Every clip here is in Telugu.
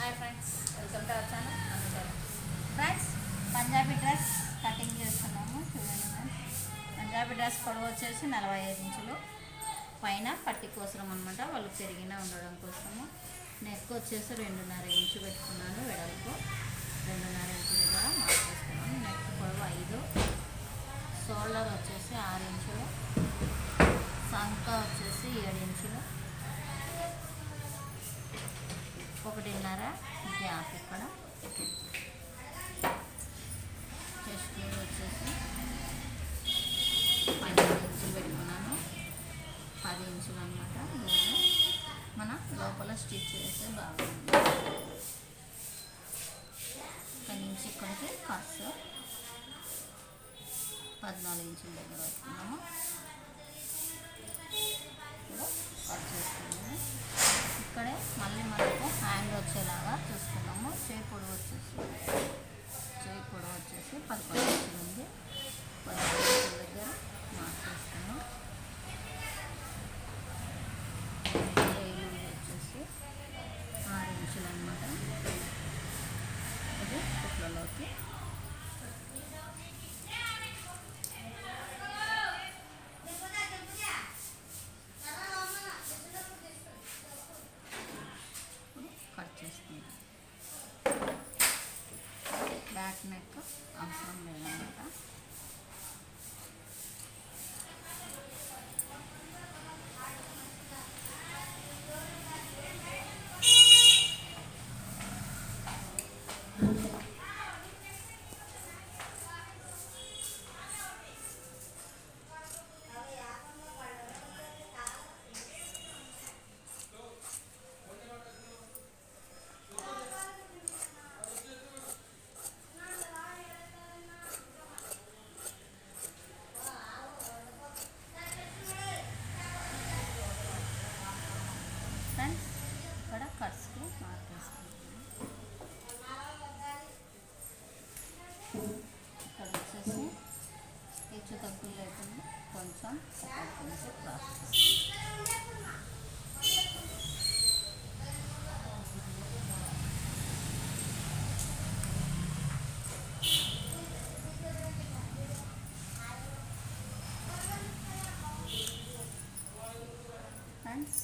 Hi friends, welcome to our channel Anujala. Friends, Punjabi dress cutting చేస్తున్నాము. చూడండి ఫ్రెండ్స్, పంజాబీ డ్రెస్ పొడవు వచ్చేసి 45 ఇంచులు. పైన పట్టి కోసరం అనమాట, వాళ్ళు పెరిగిన ఉండడం కోసము. నెక్ వచ్చేసి 2.5 ఇంచు పెట్టుకున్నాను. వెడల్పు 2.5 ఇంచు దగ్గర మార్క్ చేసుకున్నాను. నెక్ పొడవు 5. షోల్డర్ వచ్చేసి 6 ఇంచులు. సంక వచ్చేసి 7 ఇంచులు. 1.5 గ్యాప్ ఇక్కడ. చెస్ట్ వచ్చేసి 12 ఇంచులు పెట్టుకున్నాను. 10 ఇంచులు అనమాట. మన లోపల స్టిచ్ చేస్తే బాగుంది. ఇక్కడి నుంచి ఇక్కడికి ఖర్చు 14 ఇంచుల దగ్గర వస్తున్నాము. ఇప్పుడు కట్ చేసుకున్నాము. ఇక్కడే మళ్ళీ మనకు హ్యాండ్ వచ్చేలాగా చూసుకున్నాము. చేయి పొడవు వచ్చేసి 11 ఇంచులు ఉంది. 11 ఇంచుల దగ్గర మార్క్ చేసుకున్నాం. చేయి వచ్చేసి 6 ఇంచులు అనమాట. ఇది కుట్లలోకి కట్ చేసుకుంటాం. బ్యాక్ నెక్ అవసరం లేదన్నమాట. ఫ్రెండ్స్, ఇక్కడ కట్స్కి మార్క్ చేసుకుంటున్నాను. ఇక్కడ వచ్చేసి హెచ్చు తగ్గులు లేకుండా కొంచెం క్రాస్ ఫ్రెండ్స్,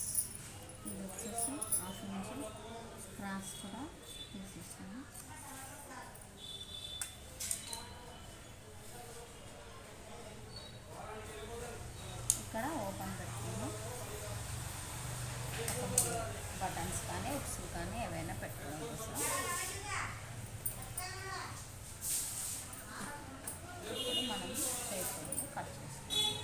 ఇది వచ్చేసి 1/2 ఇంచు క్రాస్ కూడా తీసేస్తాను. ఇక్కడ ఓపెన్ పెట్టుకున్నాం. బటన్స్ కానీ ఉక్సులు కానీ ఏవైనా పెట్టుకోవడం కోసం. ఇప్పుడు మనం చేతులు కట్ చేసుకోవాలి.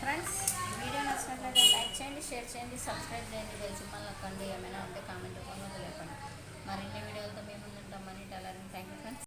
ఫ్రెండ్స్, వీడియో నచ్చినట్లయితే లైక్ చేయండి, షేర్ చేయండి, సబ్స్క్రైబ్ చేయండి. బెల్ సింబల్ నొక్కండి. ఏమైనా ఉంటే కామెంట్ రూపంలో తెలియపండి. మరిన్ని వీడియోలతో మేము ముందుంటామని టైలరింగ్. Thank you friends.